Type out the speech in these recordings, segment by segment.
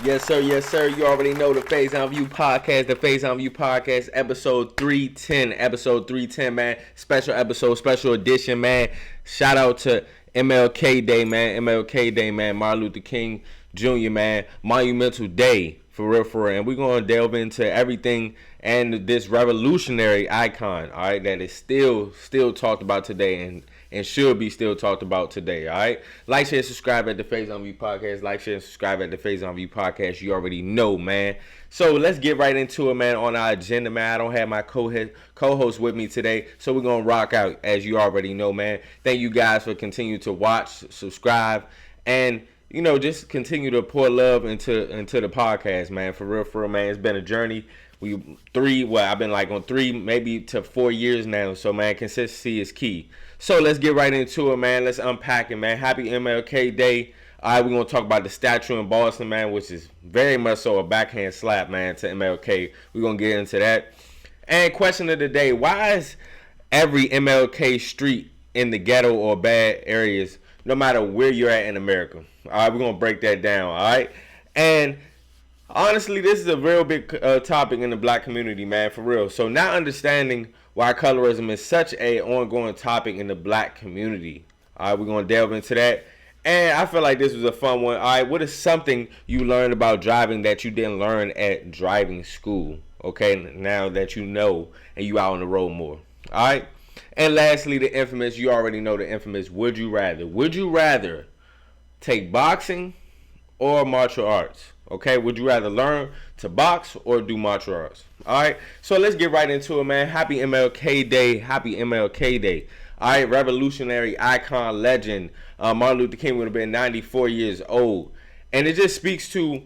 Yes, sir. Yes, sir. You already know the Faison View podcast. The Faison View podcast, episode 310. Episode 310, man. Special episode, special edition, man. Shout out to MLK Day, man. MLK Day, man. Martin Luther King Jr., man. Monumental day, for real, for real. And we're going to delve into everything and this revolutionary icon, all right, that is still talked about today and should be still talked about today, all right? Like, share, subscribe at the Faison View podcast. Like, share, and subscribe at the Faison View podcast. You already know, man. So let's get right into it, man, on our agenda, man. I don't have my co-host with me today, so we're going to rock out, as you already know, man. Thank you guys for continuing to watch, subscribe, and, you know, just continue to pour love into the podcast, man. For real, man. It's been a journey. I've been like on 3, maybe to 4 years now. So, man, consistency is key. So let's get right into it, man. Let's unpack it, man. Happy MLK Day. All right, we're going to talk about the statue in Boston, man, which is very much so a backhand slap, man, to MLK. We're going to get into that. And question of the day, why is every MLK street in the ghetto or bad areas, no matter where you're at in America? All right, we're going to break that down, all right? And honestly, this is a real big topic in the black community, man, for real. So not understanding why colorism is such a ongoing topic in the black community. All right, we're going to delve into that. And I feel like this was a fun one. All right, what is something you learned about driving that you didn't learn at driving school? Okay, now that you know and you out on the road more. All right. And lastly, the infamous, you already know the infamous, would you rather? Would you rather take boxing or martial arts? Okay, would you rather learn to box or do martial arts? All right, so let's get right into it, man. Happy MLK Day. Happy MLK Day. All right, revolutionary icon legend. Martin Luther King would have been 94 years old. And it just speaks to,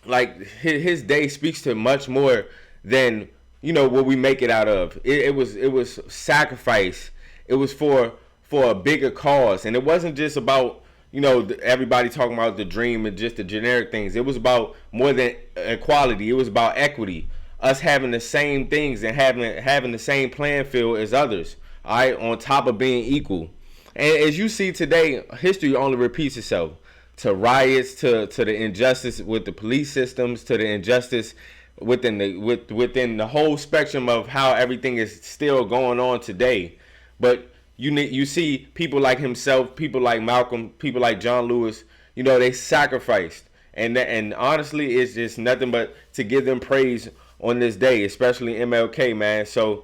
like, his day speaks to much more than, you know, what we make it out of. It was sacrifice. It was for a bigger cause. And it wasn't just about, you know, everybody talking about the dream and just the generic things. It was about more than equality. It was about equity. Us having the same things and having the same playing field as others. All right, on top of being equal. And as you see today, history only repeats itself. To riots, to the injustice with the police systems, to the injustice within the whole spectrum of how everything is still going on today. But you see people like himself, people like Malcolm, people like John Lewis, you know, they sacrificed. And honestly, it's just nothing but to give them praise on this day, especially MLK, man. So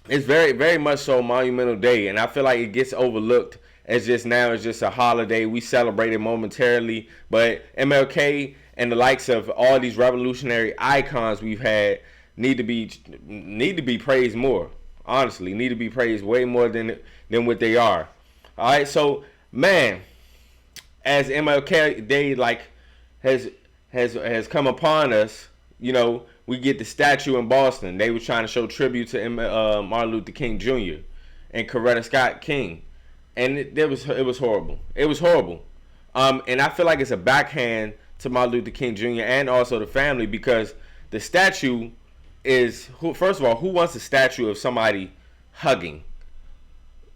it's very, very much so a monumental day. And I feel like it gets overlooked as just now it's just a holiday. We celebrate it momentarily. But MLK and the likes of all these revolutionary icons we've had need to be praised more. Honestly, need to be praised way more than what they are. All right, so man, as MLK Day like has come upon us, you know, we get the statue in Boston. They were trying to show tribute to Martin Luther King Jr. and Coretta Scott King, and it was horrible. It was horrible, and I feel like it's a backhand to Martin Luther King Jr. and also the family, because the statue is, first of all, who wants a statue of somebody hugging?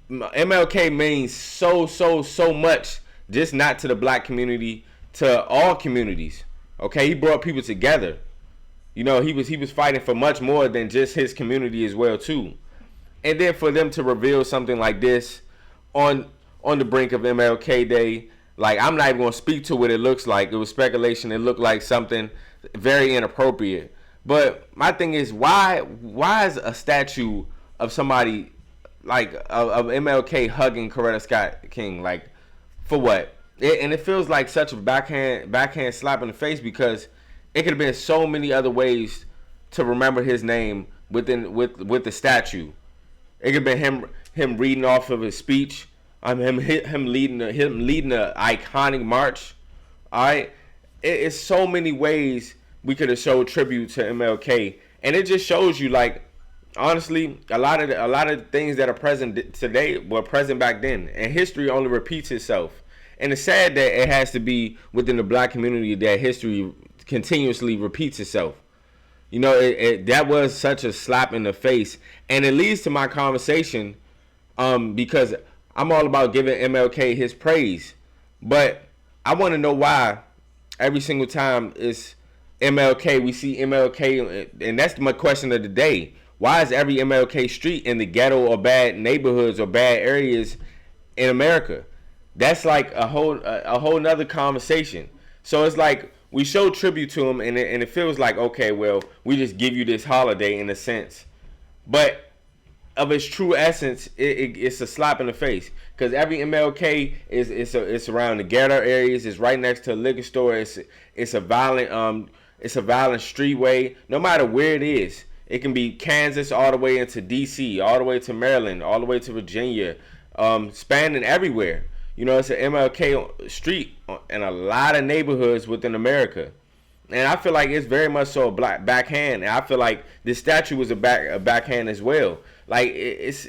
MLK means so much, just not to the black community, to all communities. Okay, he brought people together. You know, he was fighting for much more than just his community as well too. And then for them to reveal something like this on the brink of MLK Day, like, I'm not even gonna speak to what it looks like. It was speculation. It looked like something very inappropriate. But my thing is, why is a statue of somebody like of MLK hugging Coretta Scott King, like, for what? And it feels like such a backhand slap in the face, because it could have been so many other ways to remember his name with the statue. It could have been him reading off of his speech, him leading the iconic march. All right, it's so many ways we could have showed tribute to MLK, and it just shows you, like, honestly, a lot of the things that are present today were present back then, and history only repeats itself. And it's sad that it has to be within the black community that history continuously repeats itself. You know, that was such a slap in the face, and it leads to my conversation, because I'm all about giving MLK his praise, but I want to know why every single time it's MLK, we see MLK, and that's my question of the day. Why is every MLK street in the ghetto or bad neighborhoods or bad areas in America? That's like a whole nother conversation. So it's like we show tribute to him, and it feels like, okay, well, we just give you this holiday in a sense, but of its true essence, it's a slap in the face, because every MLK it's around the ghetto areas. It's right next to a liquor store. It's a violent streetway. No matter where it is, it can be Kansas all the way into DC, all the way to Maryland, all the way to Virginia, spanning everywhere. It's an MLK street in a lot of neighborhoods within America. And I feel like it's very much so a black backhand. And I feel like this statue was a backhand as well. Like it's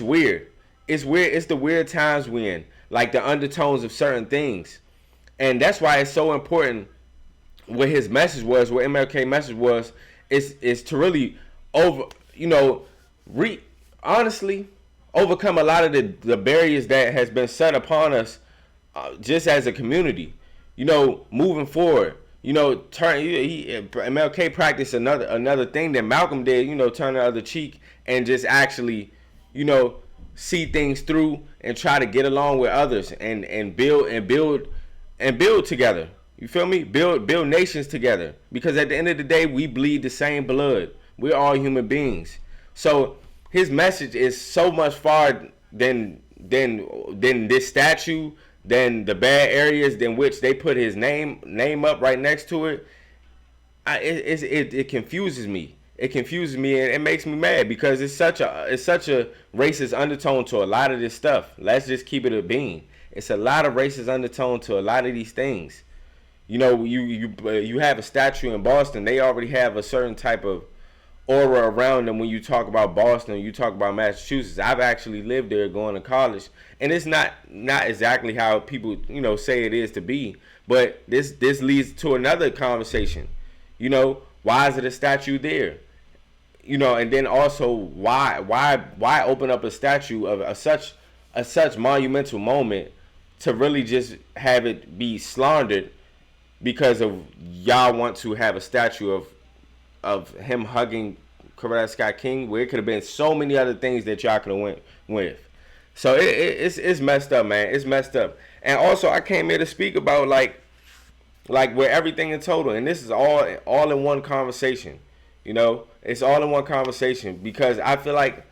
weird. It's weird. It's the weird times we're in. Like the undertones of certain things. And that's why it's so important what his message was, what MLK message was, is to really honestly overcome a lot of the barriers that has been set upon us just as a community. Moving forward. MLK practiced another thing that Malcolm did. Turn the other cheek and just actually, see things through and try to get along with others and build together. You feel me? Build nations together, because at the end of the day, we bleed the same blood. We're all human beings. So his message is so much far than this statue, than the bad areas in which they put his name up right next to it. It confuses me. It confuses me, and it makes me mad, because it's such a racist undertone to a lot of this stuff. Let's just keep it a bean. It's a lot of racist undertone to a lot of these things. You have a statue in Boston. They already have a certain type of aura around them when you talk about Boston, you talk about Massachusetts. I've actually lived there going to college, and it's not exactly how people say it is to be, but this leads to another conversation. Why is it a statue there? And then also why open up a statue of a such monumental moment to really just have it be slandered because of y'all want to have a statue of him hugging Coretta Scott King, where it could have been so many other things that y'all could have went with. So it's messed up, man. It's messed up. And also, I came here to speak about like where everything in total, and this is all in one conversation. It's all in one conversation, because I feel like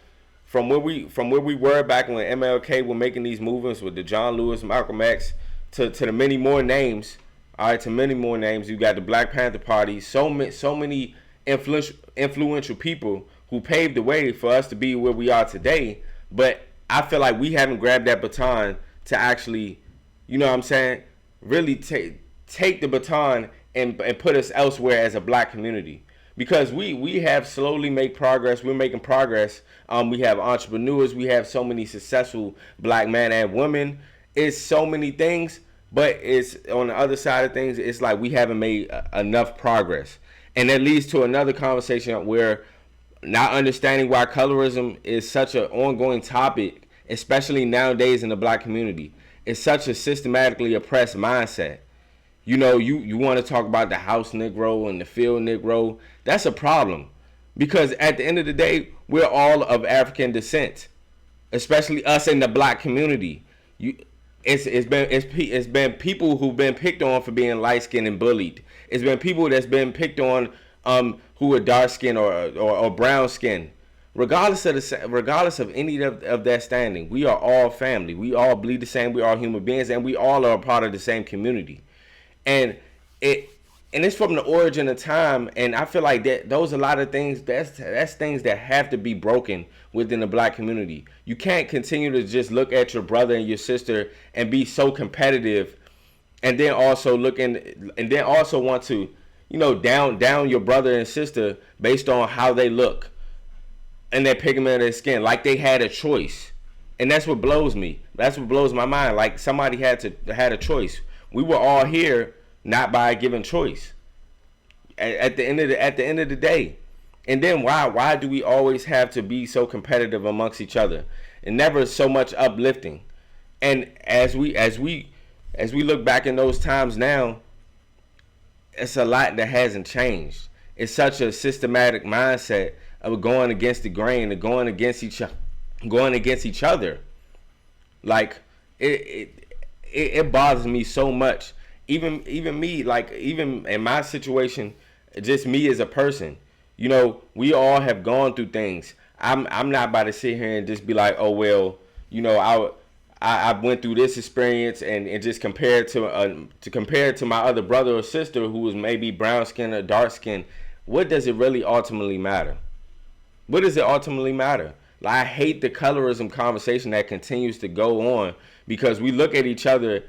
from where we were back when MLK were making these movements with the John Lewis, Malcolm X, to the many more names. All right, to many more names. You got the Black Panther Party. So many influential people who paved the way for us to be where we are today. But I feel like we haven't grabbed that baton to actually, really take the baton and put us elsewhere as a black community. Because we have slowly made progress. We're making progress. We have entrepreneurs. We have so many successful black men and women. It's so many things. But it's on the other side of things, it's like we haven't made enough progress. And that leads to another conversation where not understanding why colorism is such an ongoing topic, especially nowadays in the black community. It's such a systematically oppressed mindset. You want to talk about the house Negro and the field Negro. That's a problem, because at the end of the day, we're all of African descent, especially us in the black community. It's been people who've been picked on for being light skinned and bullied. It's been people that's been picked on who are dark skinned or brown skinned. Regardless of any of that standing, we are all family. We all bleed the same. We are all human beings, and we all are a part of the same community. And it's from the origin of time. And I feel like those are a lot of things. That's things that have to be broken within the black community. You can't continue to just look at your brother and your sister and be so competitive, and then also want to, down your brother and sister based on how they look and their pigment of their skin, like they had a choice. And that's what blows me. That's what blows my mind. Like somebody had a choice. We were all here not by a given choice. At the end of the day. And then why do we always have to be so competitive amongst each other and never so much uplifting? And as we look back in those times now, it's a lot that hasn't changed. It's such a systematic mindset of going against the grain and going against each other. Like it bothers me so much. Even me, like even in my situation, just me as a person. You know, we all have gone through things. I'm not about to sit here and just be like, oh well, you know, I went through this experience and just compare it to my other brother or sister who was maybe brown skin or dark skin. What does it really ultimately matter? What does it ultimately matter? Like, I hate the colorism conversation that continues to go on because we look at each other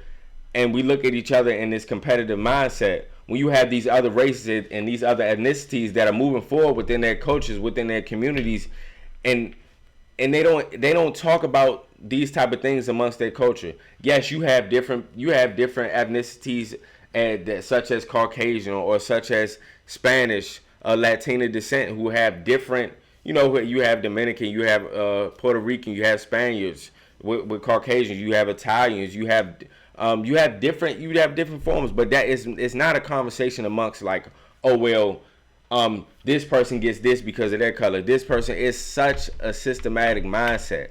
and we look at each other in this competitive mindset. When you have these other races and these other ethnicities that are moving forward within their cultures, within their communities, and they don't talk about these type of things amongst their culture. Yes, you have different ethnicities such as Caucasian or such as Spanish, Latina descent who have different. You know, you have Dominican, you have Puerto Rican, you have Spaniards with Caucasians, you have Italians, you have different forms, but it's not a conversation amongst like, oh well, this person gets this because of their color. This person is such a systematic mindset.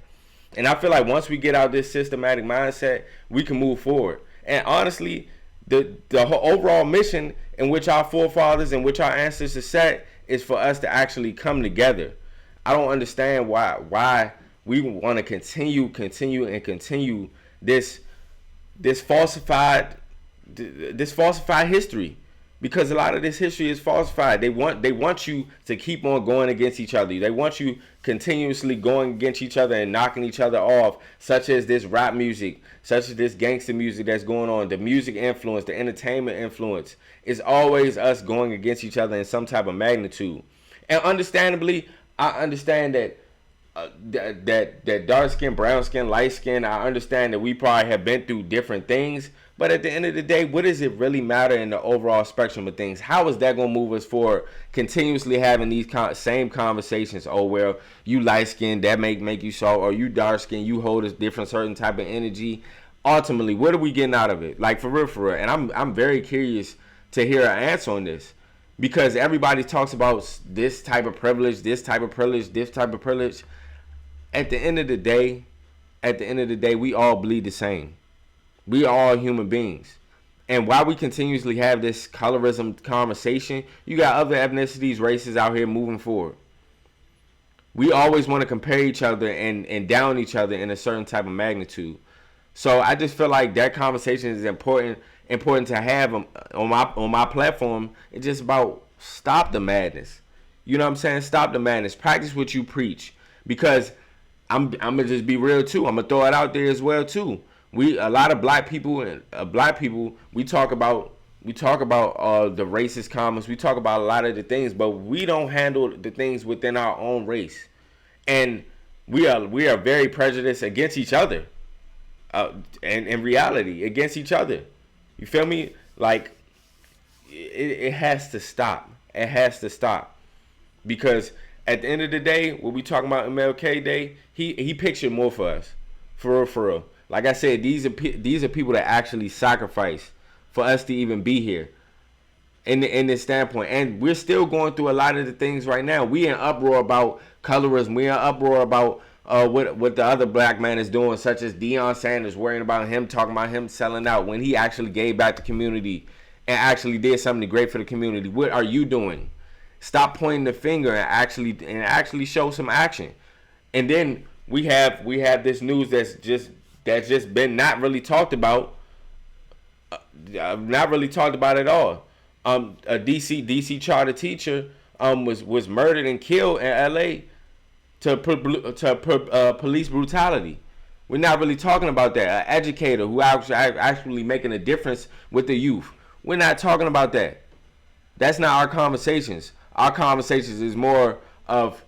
And I feel like once we get out this systematic mindset, we can move forward. And honestly, the whole overall mission in which our forefathers and which our ancestors set is for us to actually come together. I don't understand why we want to continue this falsified history, because a lot of this history is falsified. They want you to keep on going against each other. They want you continuously going against each other and knocking each other off, such as this rap music, such as this gangster music that's going on. The music influence, the entertainment influence is always us going against each other in some type of magnitude. And understandably, I understand that that dark skin, brown skin, light skin, I understand that we probably have been through different things, but at the end of the day, what does it really matter in the overall spectrum of things? How is that going to move us forward? Continuously having these same conversations. Oh well, you light skin, that make you soft, or you dark skin, you hold a different certain type of energy. Ultimately, what are we getting out of it? Like for real. And I'm very curious to hear an answer on this, because everybody talks about this type of privilege, this type of privilege, this type of privilege. At the end of the day, we all bleed the same. We are all human beings. And while we continuously have this colorism conversation, you got other ethnicities, races out here moving forward. We always want to compare each other and down each other in a certain type of magnitude. So I just feel like that conversation is important to have on my platform. It's just about stop the madness. You know what I'm saying? Stop the madness. Practice what you preach. Because I'm gonna just be real too. I'm gonna throw it out there as well too. A lot of black people, we talk about the racist comments. We talk about a lot of the things, but we don't handle the things within our own race, and we are very prejudiced against each other, and in reality against each other. You feel me? Like it has to stop. It has to stop, because at the end of the day, when we talking about MLK Day, he pictured more for us, for real. Like I said, these are people that actually sacrificed for us to even be here. In this standpoint, and we're still going through a lot of the things right now. We in uproar about colorism. We in uproar about what the other black man is doing, such as Deion Sanders, worrying about him, talking about him selling out when he actually gave back the community and actually did something great for the community. What are you doing? Stop pointing the finger and actually show some action. And then we have this news that's just been not really talked about at all. A DC charter teacher was murdered and killed in LA to police brutality. We're not really talking about that. An educator who actually making a difference with the youth. We're not talking about that. That's not our conversations. Our conversations is more of,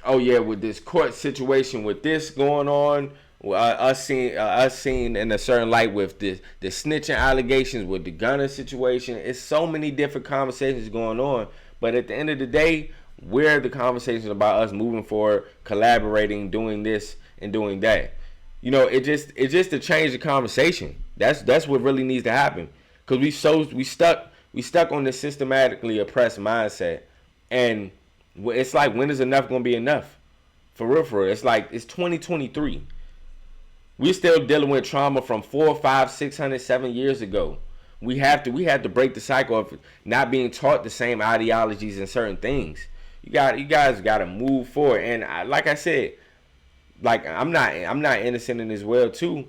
oh yeah, with this court situation, with this going on, us seeing in a certain light with the snitching allegations, with the gunner situation. It's so many different conversations going on. But at the end of the day, we're the conversations about us moving forward, collaborating, doing this and doing that. You know, it's just to change the conversation. That's what really needs to happen. Because we stuck We stuck on this systematically oppressed mindset, and it's like, when is enough gonna be enough? For real, for real. It's like, it's 2023. We're still dealing with trauma from 4, 5, 600, 7 years ago. We have to break the cycle of not being taught the same ideologies and certain things. You guys got to move forward. And like I said, like, I'm not innocent in this world too.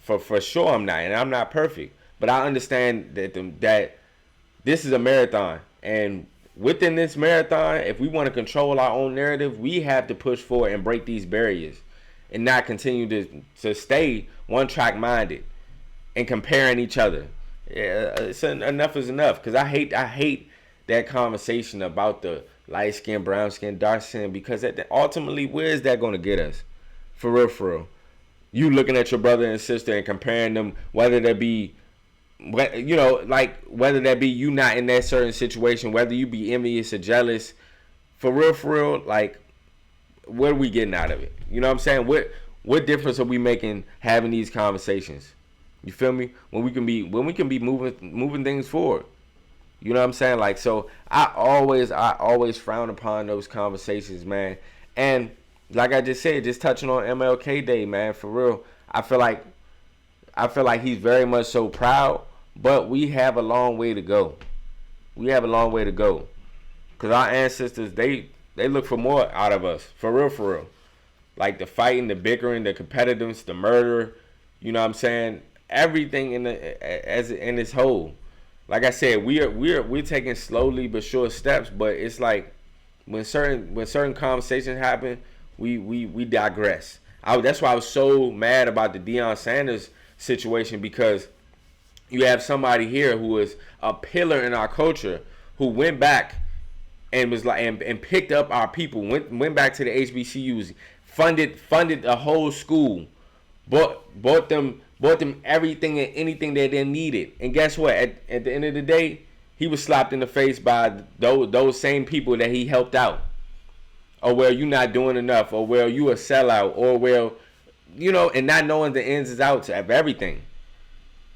For sure I'm not, and I'm not perfect. But I understand that this is a marathon, and within this marathon, if we want to control our own narrative, we have to push forward and break these barriers, and not continue to stay one track minded and comparing each other. Yeah, enough is enough. Because I hate that conversation about the light skin, brown skin, dark skin, because ultimately, where is that going to get us? For real, for real. You looking at your brother and sister and comparing them, whether that be, you know, like, whether that be you not in that certain situation, whether you be envious or jealous, for real, like, what are we getting out of it? You know what I'm saying? What difference are we making having these conversations? You feel me? When we can be moving things forward. You know what I'm saying? Like, so I always frown upon those conversations, man. And like I just said, just touching on MLK Day, man, for real, I feel like he's very much so proud, but we have a long way to go. We have a long way to go. Cause our ancestors, they look for more out of us. For real. Like the fighting, the bickering, the competitiveness, the murder, you know what I'm saying? Everything in its whole. Like I said, we're taking slowly but sure steps, but it's like when certain conversations happen, we digress. That's why I was so mad about the Deion Sanders situation, because you have somebody here who is a pillar in our culture who went back and was like and picked up our people, went back to the HBCUs, funded the whole school, bought them everything and anything that they needed. And guess what? At the end of the day, he was slapped in the face by those same people that he helped out. Or, well, you not doing enough, or, well, you a sellout, or, well, you know, and not knowing the ins and outs of everything.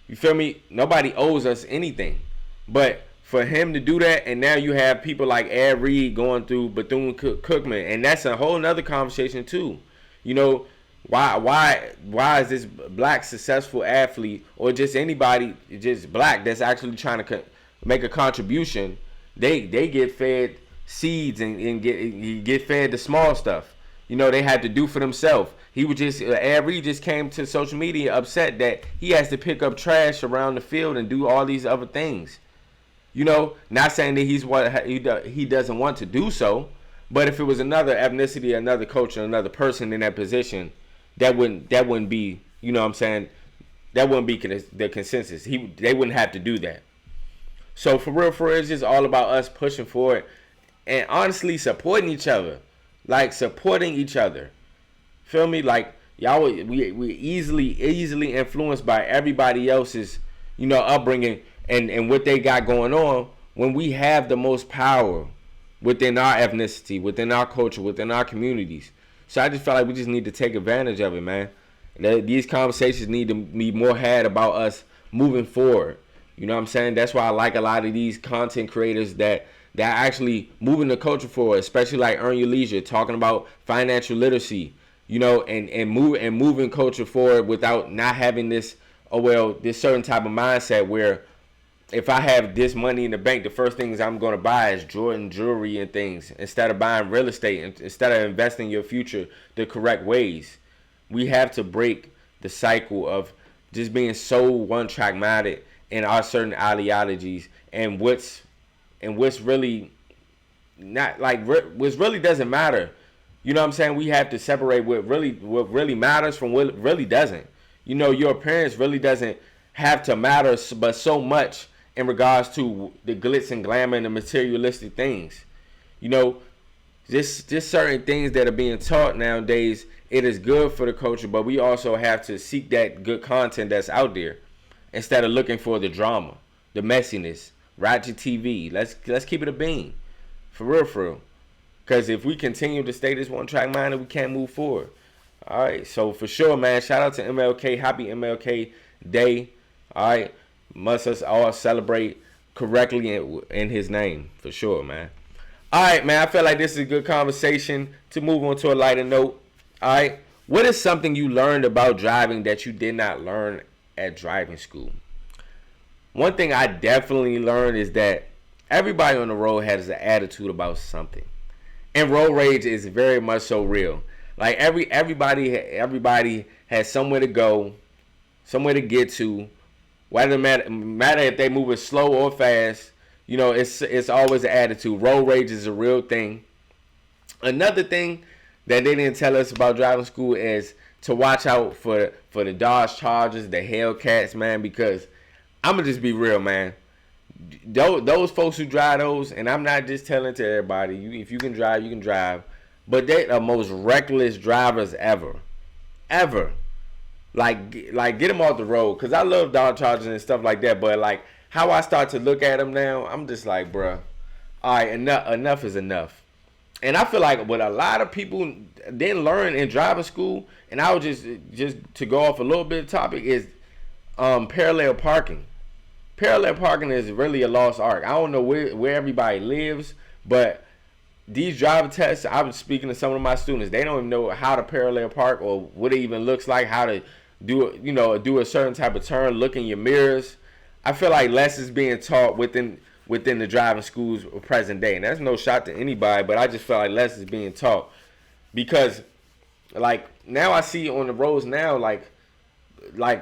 You feel me? Nobody owes us anything. But for him to do that, and now you have people like Ed Reed going through Bethune-Cookman, and that's a whole nother conversation too. You know, why is this black successful athlete, or just anybody just black that's actually trying to make a contribution, they get fed seeds and get fed the small stuff, you know, they had to do for themselves. He was just Ed Reed just came to social media upset that he has to pick up trash around the field and do all these other things. You know, not saying that he doesn't want to do so, but if it was another ethnicity, another culture, another person in that position, that wouldn't be, you know what I'm saying, that wouldn't be the consensus. They wouldn't have to do that. So for real, it's just all about us pushing forward and honestly supporting each other. Like, supporting each other. Feel me? Like, y'all, we easily influenced by everybody else's, you know, upbringing and what they got going on, when we have the most power within our ethnicity, within our culture, within our communities. So I just feel like we just need to take advantage of it, man. These conversations need to be more had about us moving forward. You know what I'm saying? That's why I like a lot of these content creators that actually moving the culture forward, especially like Earn Your Leisure, talking about financial literacy, you know, and moving culture forward without not having this certain type of mindset where if I have this money in the bank, the first things I'm going to buy is Jordan jewelry and things, instead of buying real estate, instead of investing your future the correct ways. We have to break the cycle of just being so one track minded in our certain ideologies and what's really not, like, what really doesn't matter. You know what I'm saying? We have to separate what really matters from what really doesn't. You know, your appearance really doesn't have to matter, but so much in regards to the glitz and glamour and the materialistic things. You know, just certain things that are being taught nowadays, it is good for the culture, but we also have to seek that good content that's out there instead of looking for the drama, the messiness, ratchet TV. Let's keep it a bean. For real. Because if we continue to stay this one track minded, we can't move forward. All right, so for sure, man, shout out to MLK. Happy MLK Day. All right, must us all celebrate correctly in his name, for sure, man. All right, man, I feel like this is a good conversation to move on to a lighter note. All right, what is something you learned about driving that you did not learn at driving school? One thing I definitely learned is that everybody on the road has an attitude about something. And road rage is very much so real. Like everybody has somewhere to go, somewhere to get to. Whether matter if they move it slow or fast, you know, it's always an attitude. Road rage is a real thing. Another thing that they didn't tell us about driving school is to watch out for the Dodge Chargers, the Hellcats, man, because I'm gonna just be real, man. Those folks who drive those, and I'm not just telling to everybody, if you can drive, you can drive, but they're the most reckless drivers ever. Like get them off the road, because I love Dodge Chargers and stuff like that, but like how I start to look at them now, I'm just like, bruh, all right, enough is enough. And I feel like what a lot of people didn't learn in driving school, and I would just to go off a little bit of topic, is parallel parking. Parallel parking is really a lost art. I don't know where everybody lives, but these driver tests, I was speaking to some of my students, they don't even know how to parallel park or what it even looks like, how to do a certain type of turn, look in your mirrors. I feel like less is being taught within the driving schools of present day. And that's no shot to anybody, but I just feel like less is being taught. Because, like, now I see on the roads now, like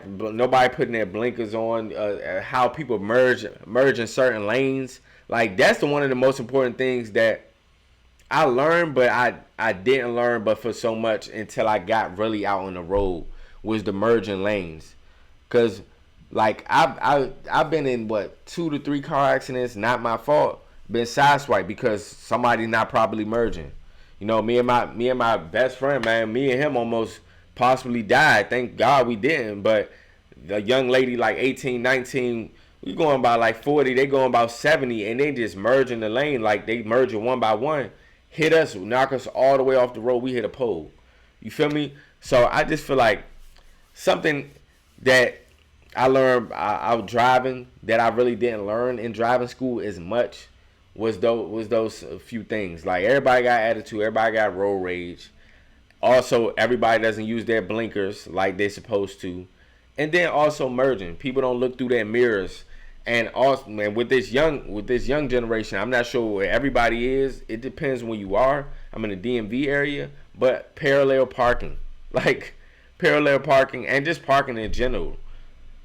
nobody putting their blinkers on, how people merge in certain lanes. Like, that's one of the most important things that I learned, but I didn't learn but for so much until I got really out on the road, was the merging lanes. Because, like, I've been in, 2 to 3 car accidents, not my fault, been sideswiped because somebody's not properly merging. You know, me and my best friend, man, me and him almost possibly died. Thank God we didn't. But the young lady, like 18, 19, we going by like 40, they going about 70, and they just merge in the lane, like they merging one by one, hit us, knock us all the way off the road. We hit a pole. You feel me? So I just feel like something that I learned out driving that I really didn't learn in driving school as much was those few things. Like, everybody got attitude, everybody got road rage. Also, everybody doesn't use their blinkers like they're supposed to. And then also merging. People don't look through their mirrors. And also, man, with this young generation, I'm not sure where everybody is. It depends when you are. I'm in the DMV area, but parallel parking, like parallel parking, and just parking in general.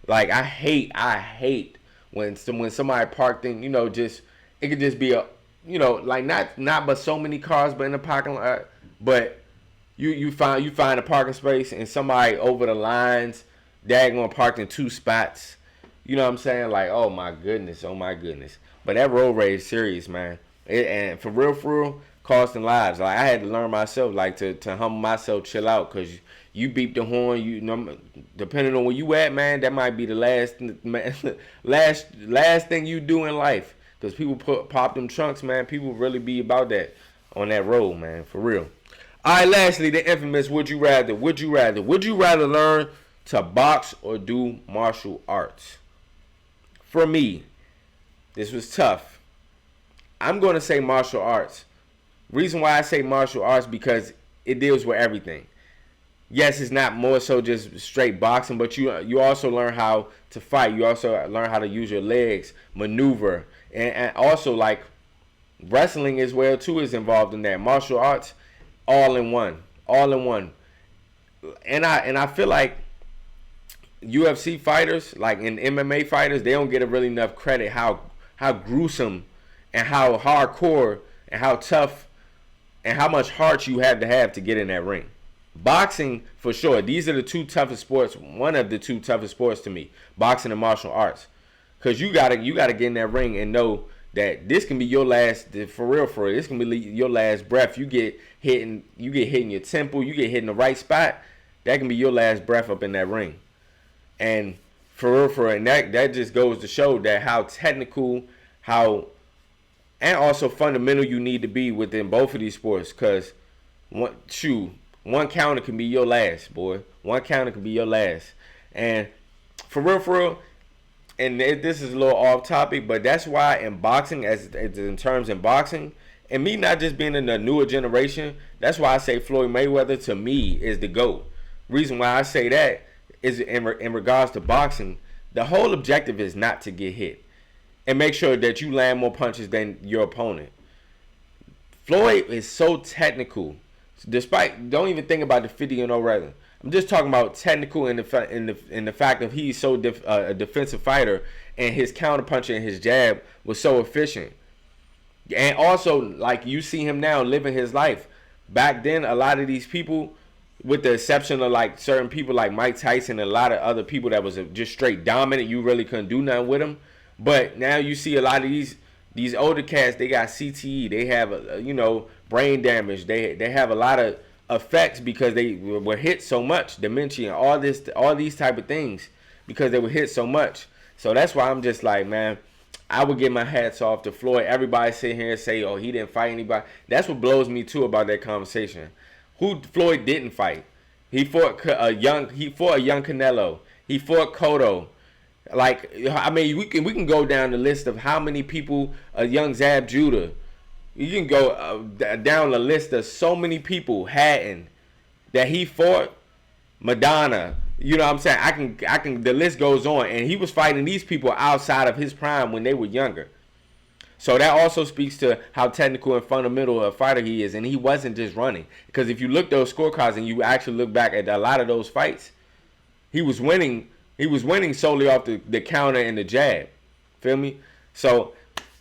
Like, I hate when somebody parked in, just, it could just be like not but so many cars, but in the parking lot, but you find a parking space and somebody over the lines, daggone parked in 2 spots. You know what I'm saying? Like, oh my goodness. But that road rage is serious, man. And for real, costing lives. Like, I had to learn myself, like, to humble myself, chill out, because you beep the horn, depending on where you at, man, that might be the last thing you do in life. Because people pop them trunks, man. People really be about that on that road, man, for real. All right, lastly, the infamous would you rather. Would you rather learn to box or do martial arts? For me, this was tough. I'm going to say martial arts. Reason why I say martial arts, because it deals with everything. Yes, it's not more so just straight boxing, but you also learn how to fight. You also learn how to use your legs, maneuver, and also, like, wrestling as well too is involved in that. Martial arts, all in one. And I feel like UFC fighters, like in MMA fighters, they don't get really enough credit how gruesome and how hardcore and how tough and how much heart you have to get in that ring. Boxing, for sure, these are the 2 toughest sports, one of the 2 toughest sports to me, boxing and martial arts. Because you gotta get in that ring and know that this can be your last, for real, this can be your last breath. You get hit in your temple, you get hit in the right spot, that can be your last breath up in that ring. And for real, and that just goes to show that how technical, and also fundamental you need to be within both of these sports. Because one counter can be your last, boy. One counter can be your last. And for real, this is a little off topic, but that's why in boxing, as in terms in boxing, and me not just being in the newer generation, that's why I say Floyd Mayweather to me is the GOAT. Reason why I say that is in regards to boxing, the whole objective is not to get hit and make sure that you land more punches than your opponent. Floyd is so technical. Don't even think about the 50-0 record. I'm just talking about technical in the fact of he's so a defensive fighter, and his counterpuncher and his jab was so efficient. And also, like, you see him now living his life. Back then, a lot of these people, with the exception of like certain people like Mike Tyson and a lot of other people that was just straight dominant, you really couldn't do nothing with them. But now you see a lot of these older cats, they got CTE, they have brain damage, they have a lot of effects because they were hit so much, dementia, all these type of things, because they were hit so much. So that's why I'm just like, man, I would give my hats off to Floyd. Everybody sit here and say, oh, he didn't fight anybody. That's what blows me too about that conversation. Who Floyd didn't fight? He fought a young Canelo. He fought Cotto. Like, I mean, we can go down the list of how many people, a young Zab Judah. You can go down the list of so many people, Hatton, that he fought. Madonna. You know what I'm saying? I can. The list goes on, and he was fighting these people outside of his prime when they were younger. So that also speaks to how technical and fundamental a fighter he is, and he wasn't just running. Because if you look those scorecards and you actually look back at a lot of those fights, he was winning. He was winning solely off the counter and the jab. Feel me? So,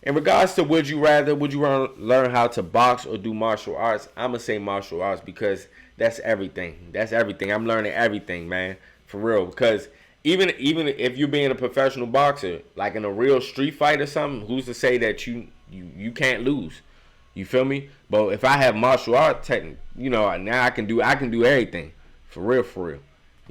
in regards to would you learn how to box or do martial arts? I'm gonna say martial arts because that's everything. That's everything. I'm learning everything, man, for real. Because even if you're being a professional boxer, like in a real street fight or something, who's to say that you can't lose? You feel me? But if I have martial art technique, now I can do everything, for real, for real.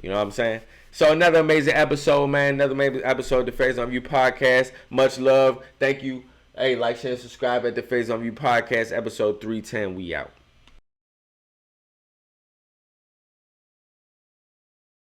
You know what I'm saying? So another amazing episode, man. Another amazing episode of the Faison View Podcast. Much love. Thank you. Hey, like, share, subscribe at the Faison View Podcast, episode 310. We out.